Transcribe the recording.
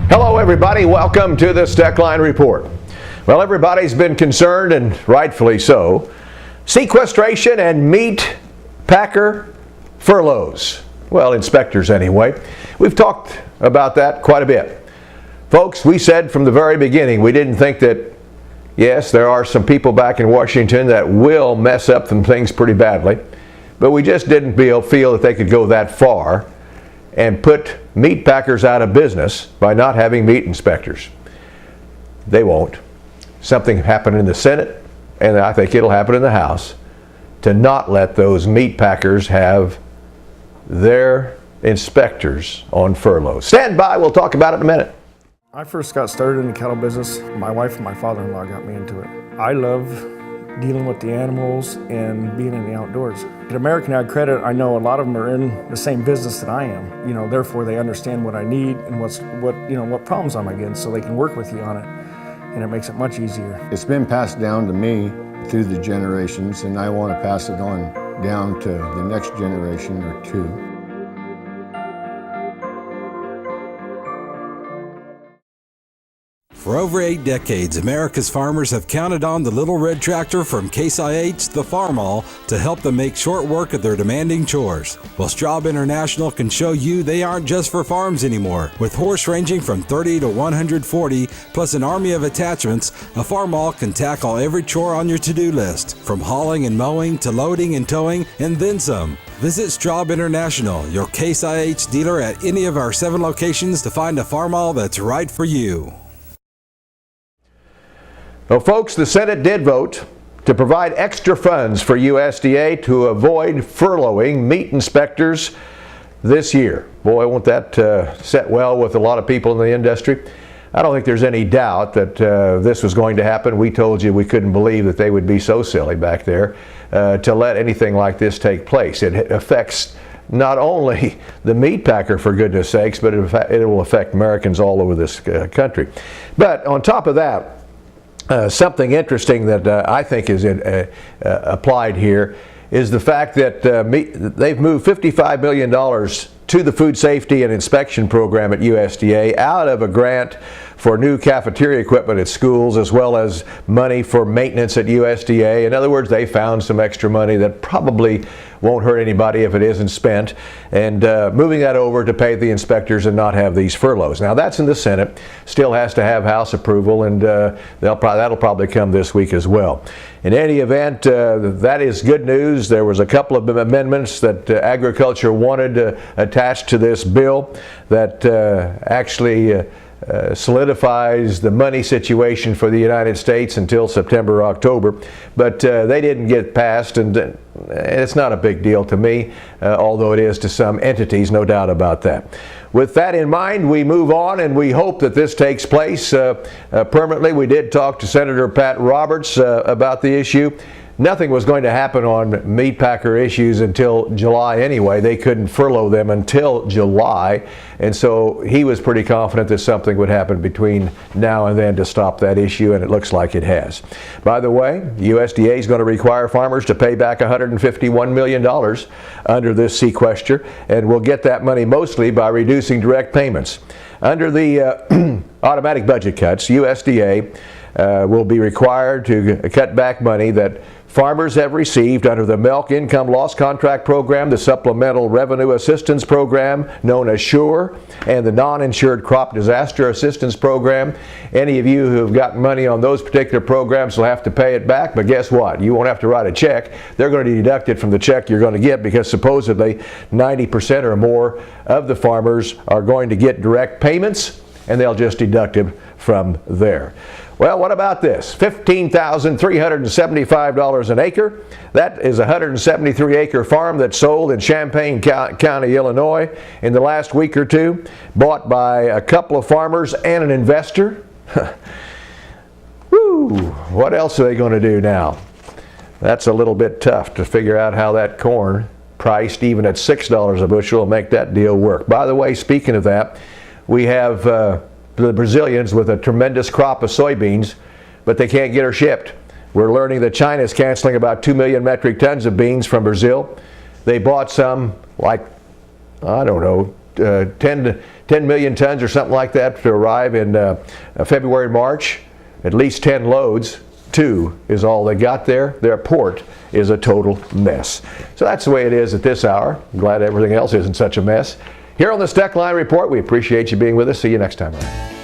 Hello everybody, welcome to the Steckline Report. Well, everybody's been concerned, and rightfully so, sequestration and meat packer furloughs. Well, inspectors anyway. We've talked about that quite a bit. Folks, we said from the very beginning we didn't think that, yes, there are some people back in Washington that will mess up some things pretty badly, but we just didn't feel that they could go that far and put meat packers out of business by not having meat inspectors. They won't. Something happened in the Senate, and I think it'll happen in the House, to not let those meat packers have their inspectors on furlough. Stand by, we'll talk about it in a minute. I first got started in the cattle business. My wife and my father-in-law got me into it. I love dealing with the animals and being in the outdoors. At American Ag Credit, I know a lot of them are in the same business that I am. Therefore they understand what I need and what problems I'm against, so they can work with you on it, and it makes it much easier. It's been passed down to me through the generations, and I want to pass it on down to the next generation or two. For over 8 decades, America's farmers have counted on the little red tractor from Case IH, the Farmall, to help them make short work of their demanding chores. Well, Straub International can show you they aren't just for farms anymore. With horse ranging from 30 to 140, plus an army of attachments, a Farmall can tackle every chore on your to-do list, from hauling and mowing to loading and towing, and then some. Visit Straub International, your Case IH dealer at any of our 7 locations, to find a Farmall that's right for you. Well, folks, the Senate did vote to provide extra funds for USDA to avoid furloughing meat inspectors this year. Boy, won't that set well with a lot of people in the industry. I don't think there's any doubt that this was going to happen. We told you we couldn't believe that they would be so silly back there to let anything like this take place. It affects not only the meat packer, for goodness sakes, but it will affect Americans all over this country. But on top of that, something interesting that I think is applied here is the fact that they've moved $55 million to the Food Safety and Inspection Program at USDA out of a grant for new cafeteria equipment at schools, as well as money for maintenance at USDA. In other words, they found some extra money that probably won't hurt anybody if it isn't spent, and moving that over to pay the inspectors and not have these furloughs. Now that's in the Senate, still has to have House approval, and that'll probably come this week as well. In any event, that is good news. There was a couple of amendments that agriculture wanted attached to this bill that actually solidifies the money situation for the United States until September or October, but they didn't get passed, and it's not a big deal to me, although it is to some entities, no doubt about that. With that in mind, we move on, and we hope that this takes place permanently. We did talk to Senator Pat Roberts about the issue. Nothing was going to happen on meat packer issues until July anyway. They couldn't furlough them until July, and so he was pretty confident that something would happen between now and then to stop that issue, and it looks like it has. By the way, USDA is going to require farmers to pay back $151 million under this sequester, and we'll get that money mostly by reducing direct payments. Under the automatic budget cuts, USDA will be required to cut back money that farmers have received under the Milk Income Loss Contract Program, the Supplemental Revenue Assistance Program known as SURE, and the Non-Insured Crop Disaster Assistance Program. Any of you who have gotten money on those particular programs will have to pay it back, but guess what? You won't have to write a check. They're going to deduct it from the check you're going to get, because supposedly 90% or more of the farmers are going to get direct payments, and they'll just deduct it from there. Well, what about this? $15,375 an acre. That is a 173-acre farm that sold in Champaign County, Illinois in the last week or two, bought by a couple of farmers and an investor. Woo! What else are they going to do now? That's a little bit tough to figure out how that corn, priced even at $6 a bushel, will make that deal work. By the way, speaking of that, we have the Brazilians with a tremendous crop of soybeans, but they can't get her shipped. We're learning that China is canceling about 2 million metric tons of beans from Brazil. They bought some, like, I don't know, 10 10 million tons or something like that to arrive in February, March. At least 10 loads. 2 is all they got there. Their port is a total mess. So that's the way it is at this hour. I'm glad everything else isn't such a mess. Here on the Steckline Report, we appreciate you being with us. See you next time.